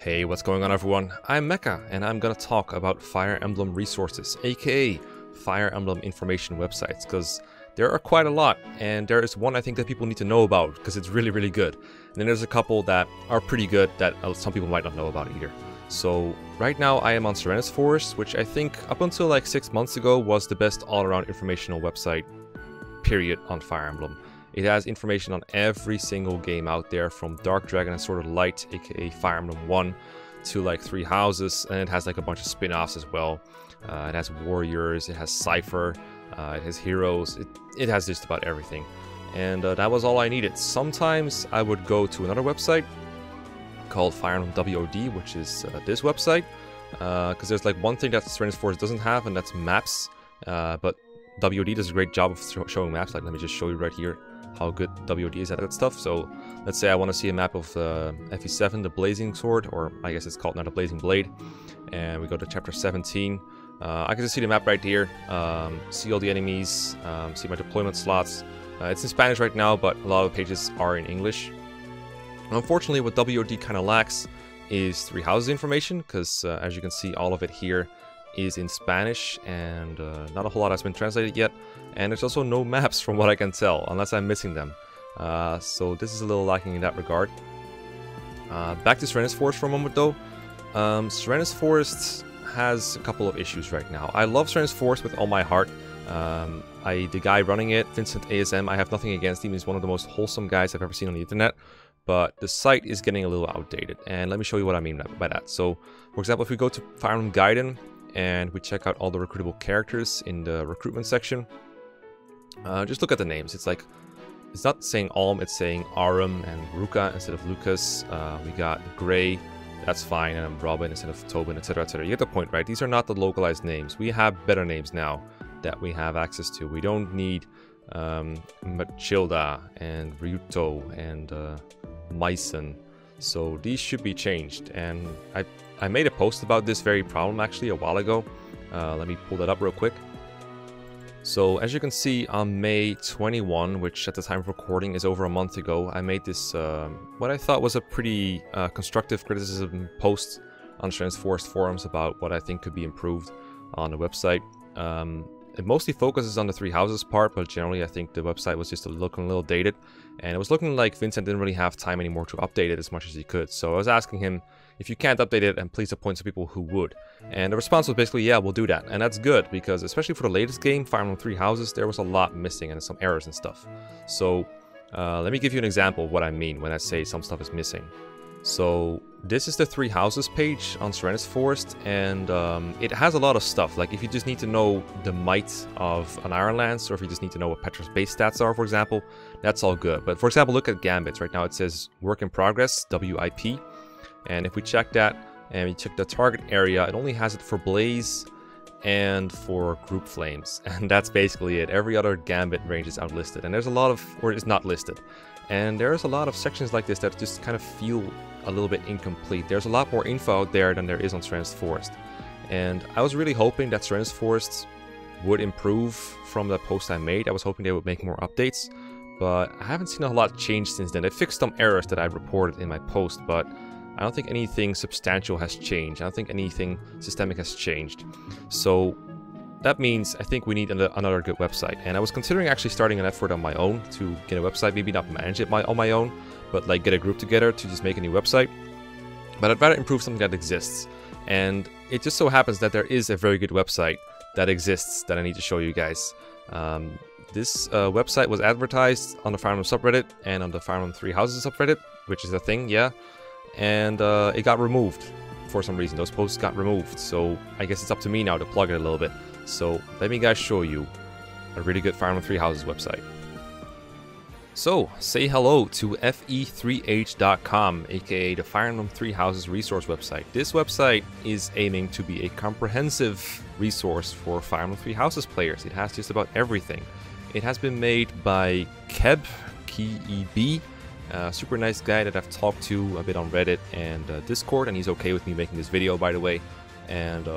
Hey, what's going on everyone? I'm Mecha, and I'm gonna talk about Fire Emblem resources, aka Fire Emblem information websites, because there are quite a lot, and there is one I think that people need to know about, because it's really good. And then there's a couple that are pretty good that some people might not know about either. So, right now I am on Serenus Forest, which I think up until like 6 months ago was the best all-around informational website, period, on Fire Emblem. It has information on every single game out there, from Dark Dragon and Sword of Light, aka Fire Emblem 1, to like Three Houses, and it has like a bunch of spin-offs as well. It has warriors, it has Cypher, it has heroes, it has just about everything. And that was all I needed. Sometimes I would go to another website called Fire Emblem WOD, which is this website, because there's like one thing that Serenus Forest doesn't have, and that's maps. But WOD does a great job of showing maps. Like, let me just show you right here how good WOD is at that stuff. So let's say I want to see a map of FE7, the Blazing Sword, or I guess it's called now the Blazing Blade, and we go to chapter 17. I can just see the map right here, see all the enemies, see my deployment slots. It's in Spanish right now, but a lot of the pages are in English. Unfortunately, what WOD kind of lacks is Three Houses information, because as you can see, all of it here is in Spanish, and not a whole lot has been translated yet, and there's also no maps from what I can tell, unless I'm missing them. So this is a little lacking in that regard. Back to Serenus Forest for a moment though. Serenus Forest has a couple of issues right now. I love Serenus Forest with all my heart. The guy running it, Vincent ASM, I have nothing against him. He's one of the most wholesome guys I've ever seen on the internet. But the site is getting a little outdated, and let me show you what I mean by that. So, for example, if we go to Fire Emblem Gaiden, and we check out all the recruitable characters in the recruitment section, just look at the names. It's like, it's not saying Alm, it's saying Arum and Ruka instead of Lucas. We got Gray, that's fine, and Robin instead of Tobin, etc, etc. You get the point, right? These are not the localized names. We have better names now that we have access to. We don't need Machilda and Ryuto and Myson. So these should be changed, and I made a post about this very problem actually a while ago. Let me pull that up real quick. So as you can see, on May 21, which at the time of recording is over a month ago, I made this, what I thought was a pretty constructive criticism post on Serenus Forest forums about what I think could be improved on the website. It mostly focuses on the Three Houses part, but generally I think the website was just looking a little dated, and it was looking like Vincent didn't really have time anymore to update it as much as he could. So I was asking him, if you can't update it, and please appoint some people who would. And the response was basically, yeah, we'll do that. And that's good, because especially for the latest game, Fire Emblem Three Houses, there was a lot missing and some errors and stuff. So let me give you an example of what I mean when I say some stuff is missing. So this is the Three Houses page on Serenus Forest, and it has a lot of stuff. Like, if you just need to know the might of an Iron Lance, or if you just need to know what Petra's base stats are, for example, that's all good. But for example, look at Gambits. Right now it says work in progress, WIP. And if we check that, and we check the target area, it only has it for Blaze and for Group Flames. And that's basically it. Every other Gambit range is outlisted. And there's a lot of, or is not listed. And there's a lot of sections like this that just kind of feel a little bit incomplete. There's a lot more info out there than there is on Serenus Forest. And I was really hoping that Serenus Forest would improve from the post I made. I was hoping they would make more updates, but I haven't seen a lot change since then. They fixed some errors that I reported in my post, but I don't think anything substantial has changed. I don't think anything systemic has changed. So that means I think we need another good website. And I was considering actually starting an effort on my own to get a website, maybe not manage it on my own, but like get a group together to just make a new website. But I'd rather improve something that exists. And it just so happens that there is a very good website that exists that I need to show you guys. This website was advertised on the Fire Emblem subreddit and on the Fire Emblem Three Houses subreddit, which is a thing, yeah. And it got removed for some reason. Those posts got removed, so I guess it's up to me now to plug it a little bit. So let me guys show you a really good Fire Emblem Three Houses website. So say hello to fe3h.com, aka the Fire Emblem Three Houses resource website. This website is aiming to be a comprehensive resource for Fire Emblem Three Houses players. It has just about everything. It has been made by Keb, K-E-B, super nice guy that I've talked to a bit on Reddit and Discord, and he's okay with me making this video, by the way. And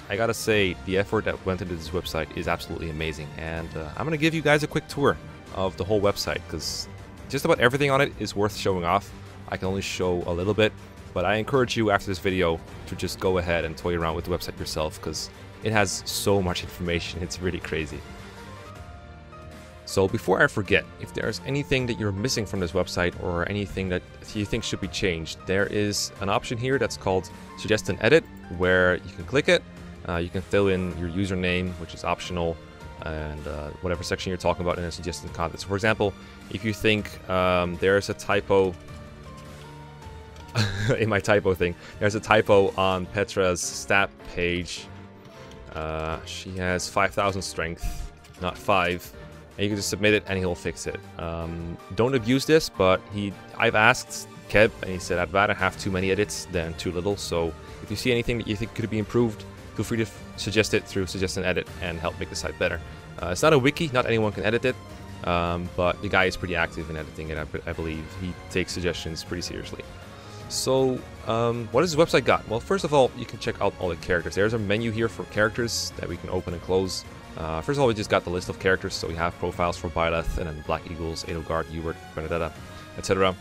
I gotta say, the effort that went into this website is absolutely amazing, and I'm gonna give you guys a quick tour of the whole website, because just about everything on it is worth showing off. I can only show a little bit, But I encourage you after this video to just go ahead and toy around with the website yourself, because it has so much information, it's really crazy. So before I forget, if there's anything that you're missing from this website or anything that you think should be changed, there is an option here that's called Suggest and Edit, where you can click it. You can fill in your username, which is optional, and whatever section you're talking about in the suggested content. So for example, if you think there's a typo in my typo thing, there's a typo on Petra's stat page. She has 5,000 strength, not 5. And you can just submit it and he'll fix it. Don't abuse this, but I've asked Keb and he said I'd rather have too many edits than too little. So if you see anything that you think could be improved, feel free to suggest it through Suggest and Edit and help make the site better. It's not a wiki, not anyone can edit it, but the guy is pretty active in editing it. I believe he takes suggestions pretty seriously. So what has this website got? Well, first of all, you can check out all the characters. There's a menu here for characters that we can open and close. First of all, we just got the list of characters, so we have profiles for Byleth, and then Black Eagles, Edelgard, Ewart, Benedetta, etc.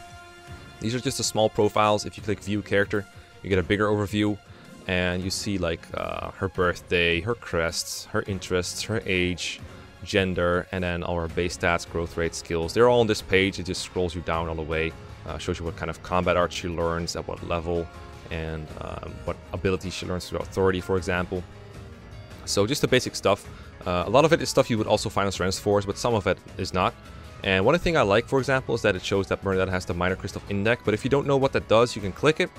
These are just the small profiles. If you click View Character, you get a bigger overview, and you see like her birthday, her crests, her interests, her age, gender, and then our base stats, growth rate, skills. They're all on this page. It just scrolls you down all the way, shows you what kind of combat art she learns, at what level, and what ability she learns through Authority, for example. So just the basic stuff. A lot of it is stuff you would also find on Strength Force, but some of it is not. And one thing I like, for example, is that it shows that Bernadette has the Minor Crest of Indek. But if you don't know what that does, you can click it,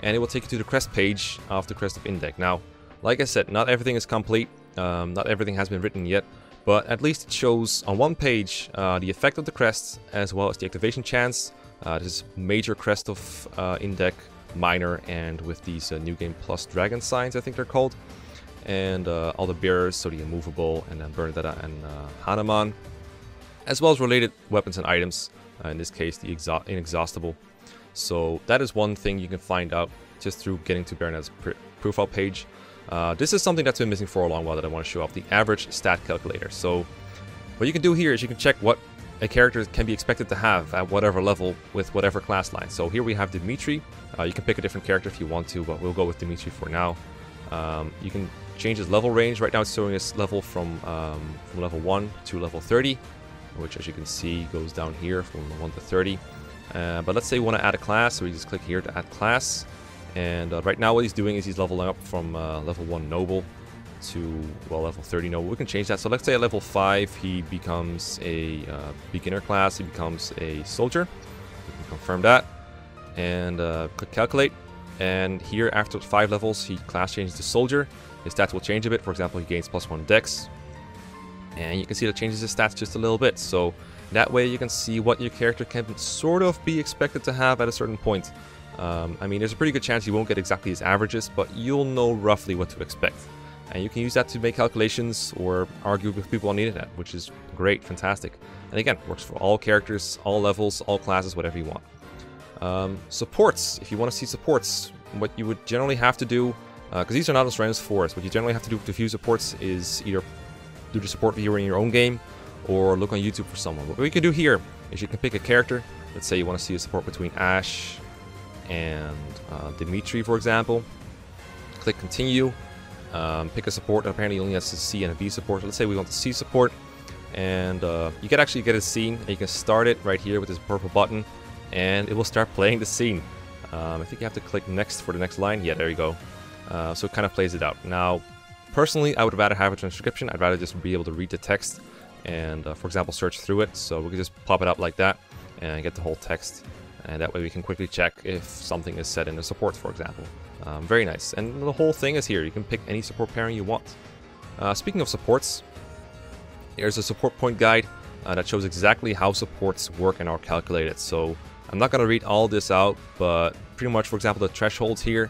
and it will take you to the crest page of the Crest of Indek. Now, like I said, not everything is complete. Not everything has been written yet. But at least it shows on one page the effect of the crest, as well as the activation chance. This is Major Crest of Indek, Minor, and with these New Game Plus Dragon Signs, I think they're called. And all the bearers, so the Immovable, and then Bernadetta and Hanuman, as well as related weapons and items, in this case the Inexhaustible. So that is one thing you can find out just through getting to Bernadetta's profile page. This is something that's been missing for a long while that I want to show off, the average stat calculator. So what you can do here is you can check what a character can be expected to have at whatever level with whatever class line. So here we have Dimitri. You can pick a different character if you want to, but we'll go with Dimitri for now. You can change his level range. Right now it's showing us level from level 1 to level 30, which as you can see goes down here from 1 to 30. But let's say we want to add a class, so we just click here to add class. And right now what he's doing is he's leveling up from level 1 Noble to, well, level 30 Noble. We can change that. So let's say at level 5 he becomes a beginner class, he becomes a soldier. We can confirm that. And click calculate. And here after 5 levels he class changes to soldier. His stats will change a bit. For example, he gains +1 dex. And you can see that changes his stats just a little bit. So that way you can see what your character can sort of be expected to have at a certain point. I mean, there's a pretty good chance you won't get exactly his averages, but you'll know roughly what to expect. And you can use that to make calculations or argue with people on the internet, which is great, fantastic. And again, works for all characters, all levels, all classes, whatever you want. Supports. If you want to see supports, what you would generally have to do, because these are not on Strength Force, what you generally have to do to view supports is either do the support viewer in your own game or look on YouTube for someone. What we can do here is you can pick a character. Let's say you want to see a support between Ash and Dimitri, for example. Click continue. Pick a support that apparently only has a C and a B support. So let's say we want the C support, and you can actually get a scene, and you can start it right here with this purple button, and it will start playing the scene. I think you have to click next for the next line. Yeah, there you go. So it kind of plays it out. Now, personally, I would rather have a transcription. I'd rather just be able to read the text and, for example, search through it. So we can just pop it up like that and get the whole text. And that way we can quickly check if something is said in the support, for example. Very nice. And the whole thing is here. You can pick any support pairing you want. Speaking of supports, here's a support point guide that shows exactly how supports work and are calculated. So I'm not going to read all this out, but pretty much, for example, the thresholds here,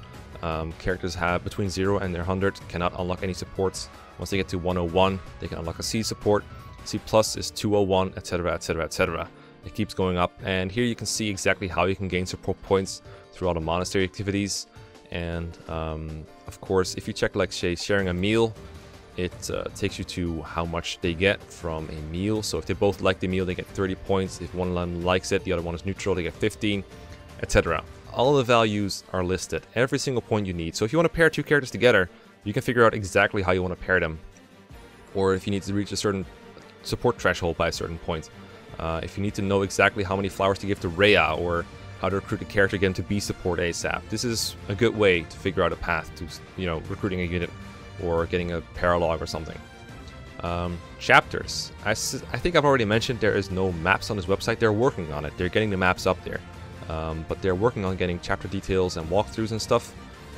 characters have between 0 and 100 cannot unlock any supports. Once they get to 101, they can unlock a C support. C plus is 201, etc, etc, etc. It keeps going up, and here you can see exactly how you can gain support points through all the monastery activities. And of course, if you check, like, say, sharing a meal, it takes you to how much they get from a meal. So if they both like the meal, they get 30 points. If one of them likes it, the other one is neutral, they get 15, etc. all the values are listed, every single point you need. So if you want to pair two characters together, you can figure out exactly how you want to pair them. Or if you need to reach a certain support threshold by a certain point. If you need to know exactly how many flowers to give to Rhea, or how to recruit a character again to be support ASAP. This is a good way to figure out a path to, you know, recruiting a unit or getting a paralog or something. Chapters. I think I've already mentioned there is no maps on this website. They're working on it. They're getting the maps up there. But they're working on getting chapter details and walkthroughs and stuff.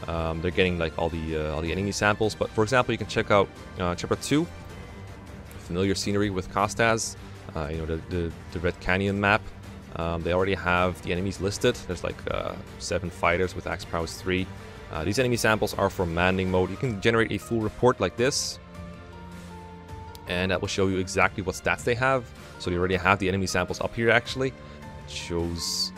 They're getting like all the enemy samples. But for example, you can check out chapter 2, familiar scenery with Kostaz. You know, the Red Canyon map. They already have the enemies listed. There's like 7 fighters with Axe Prowess 3. These enemy samples are for Manning mode. You can generate a full report like this, and that will show you exactly what stats they have. So you already have the enemy samples up here actually. It shows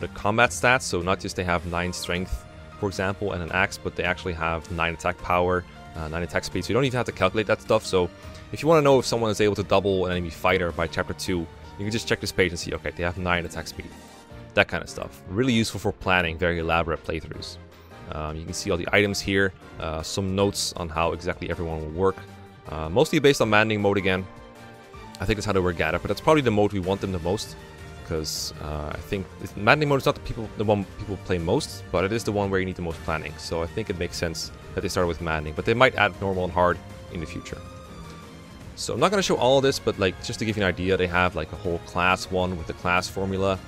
the combat stats, so not just they have 9 strength, for example, and an axe, but they actually have 9 attack power, 9 attack speed, so you don't even have to calculate that stuff. So if you want to know if someone is able to double an enemy fighter by chapter 2, you can just check this page and see, okay, they have 9 attack speed. That kind of stuff. Really useful for planning very elaborate playthroughs. You can see all the items here, some notes on how exactly everyone will work. Mostly based on Manning mode again. I think that's how they work at it, but that's probably the mode we want them the most. Because I think Manning mode is not the one people play most, but it is the one where you need the most planning. So I think it makes sense that they started with Manning, but they might add normal and hard in the future. So I'm not going to show all of this, but like just to give you an idea, they have like a whole class one with the class formula.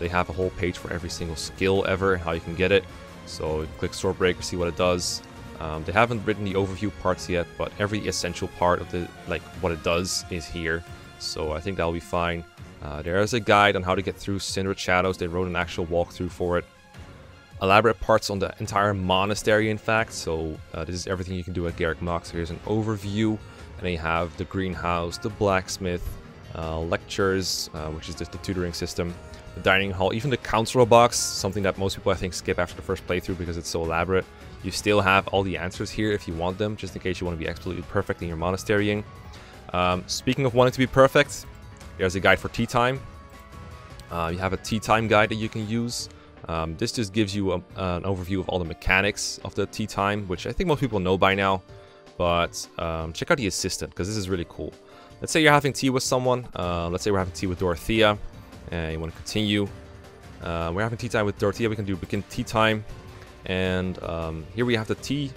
They have a whole page for every single skill ever, how you can get it. So you click Swordbreaker, see what it does. They haven't written the overview parts yet, but every essential part of the what it does is here. So I think that'll be fine. There is a guide on how to get through Syndered Shadows. They wrote an actual walkthrough for it. Elaborate parts on the entire monastery, in fact. So this is everything you can do at Garreg Mach. So here's an overview. And then you have the greenhouse, the blacksmith, lectures, which is just the tutoring system, the dining hall, even the council box, something that most people I think skip after the first playthrough because it's so elaborate. You still have all the answers here if you want them, just in case you want to be absolutely perfect in your monasterying. Speaking of wanting to be perfect, there's a guide for tea time. You have a tea time guide that you can use. This just gives you an overview of all the mechanics of the tea time, which I think most people know by now. But check out the assistant, because this is really cool. Let's say you're having tea with someone. Let's say we're having tea with Dorothea, and you want to continue. We're having tea time with Dorothea. We can do begin tea time. And here we have the tea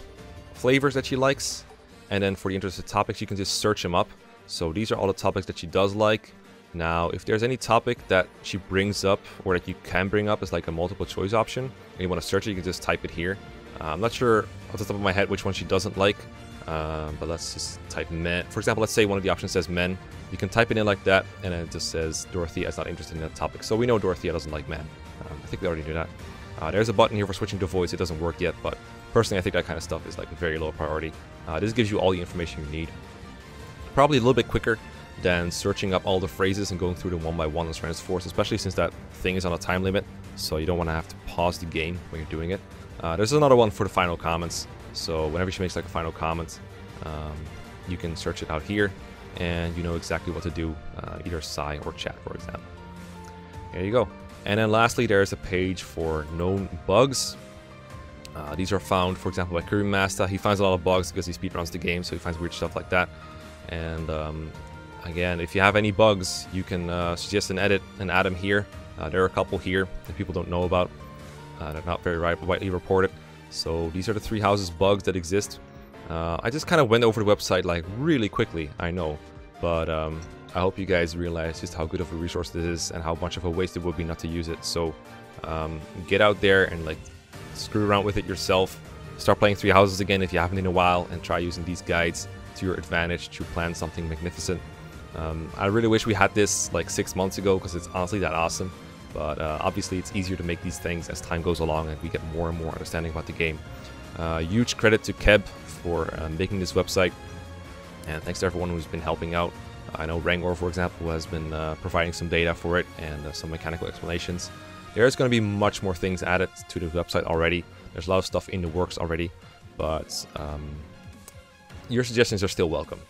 flavors that she likes. And then for the interested topics, you can just search them up. So these are all the topics that she does like. Now, if there's any topic that she brings up, or that you can bring up as like a multiple choice option, and you want to search it, you can just type it here. I'm not sure off the top of my head which one she doesn't like. But let's just type men. For example, let's say one of the options says men. You can type it in like that, and then it just says Dorothea is not interested in that topic. So we know Dorothea doesn't like men. I think we already knew that. There's a button here for switching to voice. It doesn't work yet, but personally I think that kind of stuff is like very low priority. This gives you all the information you need. Probably a little bit quicker than searching up all the phrases and going through them one by one on Serenus Force, especially since that thing is on a time limit, so you don't want to have to pause the game when you're doing it. There's another one for the final comments. So whenever she makes like a final comment, you can search it out here, and you know exactly what to do, either sigh or chat, for example. There you go. And then lastly, there's a page for known bugs. These are found, for example, by Kirby Master. He finds a lot of bugs because he speedruns the game, so he finds weird stuff like that. And again, if you have any bugs, you can suggest an edit and add them here. There are a couple here that people don't know about. They're not very widely reported. So these are the 3 houses bugs that exist. I just kind of went over the website like really quickly, I know, but I hope you guys realize just how good of a resource this is and how much of a waste it would be not to use it. So get out there and like screw around with it yourself. Start playing 3 houses again if you haven't in a while, and try using these guides to your advantage to plan something magnificent. I really wish we had this like 6 months ago, because it's honestly that awesome. But obviously it's easier to make these things as time goes along and we get more and more understanding about the game. Huge credit to Keb for making this website, and thanks to everyone who's been helping out. I know Rangor, for example, has been providing some data for it and some mechanical explanations. There's going to be much more things added to the website already. There's a lot of stuff in the works already, but your suggestions are still welcome.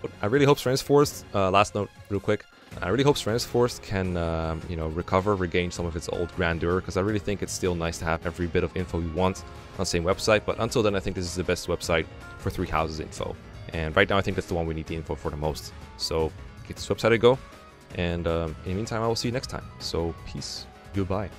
But I really hope Serenus Force, last note real quick, I really hope Serenus Forest can, you know, regain some of its old grandeur, because I really think it's still nice to have every bit of info you want on the same website. But until then, I think this is the best website for Three Houses info. And right now, I think that's the one we need the info for the most. So give this website a go. And in the meantime, I will see you next time. So peace. Goodbye.